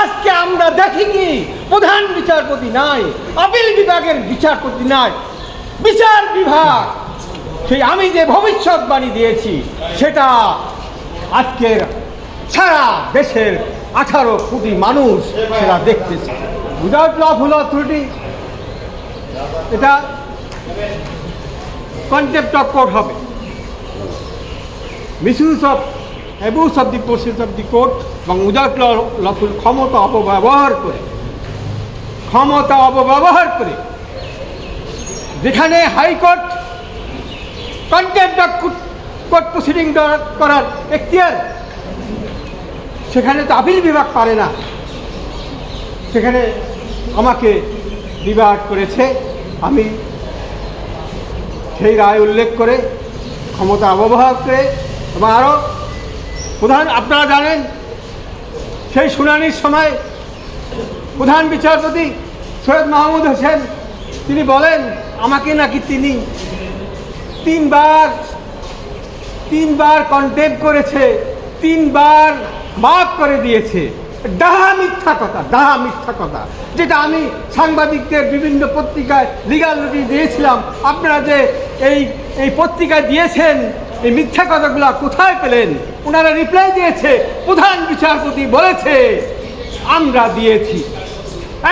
আজকে আমরা দেখি কি প্রধান বিচারপতি নাই, আপিল বিভাগের বিচারপতি নাই, বিচার বিভাগ সেই আমি যে ভবিষ্যৎবাণী দিয়েছি সেটা আজকের সারা দেশের 18 কোটি মানুষ সেটা দেখতেছে। উইদাউট লফুল অথরিটি এটা কন্টেম্প্ট অফ কোর্ট হবে, misuse of abuse of the process of the court এবং উইদাউট লফুল ক্ষমতা অপব্যবহার করে যেখানে high court contempt of court proceeding করার এখতিয়ার, সেখানে তো আপিল বিভাগ পারে না। সেখানে আমাকে বিভাগ করেছে, আমি সেই রায় উল্লেখ করে ক্ষমতা অপব্যবহার করে এবং আরও আপনারা জানেন সেই শুনানির সময় প্রধান বিচারপতি সৈয়দ মাহমুদ হোসেন তিনি বলেন আমাকে নাকি তিনি তিনবার কন্টেম্প্ট করেছে, 3 বার মাফ করে দিয়েছে। ডাহা মিথ্যা কথা, যেটা আমি সাংবাদিকদের বিভিন্ন পত্রিকায় লিগাল নোটিশ দিয়েছিলাম। আপনারা যে এই পত্রিকায় দিয়েছেন এই মিথ্যা কথাগুলো কোথায় পেলেন? ওনারা রিপ্লাই দিয়েছে, প্রধান বিচারপতি বলেছে আমরা দিয়েছি।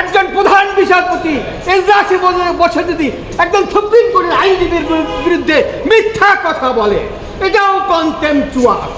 একজন প্রধান বিচারপতি এজলাসে বসে যদি একজন সুপ্রিম কোর্টের আইনজীবীর বিরুদ্ধে মিথ্যা কথা বলে, এটাও কন্টেম্পচুয়াস।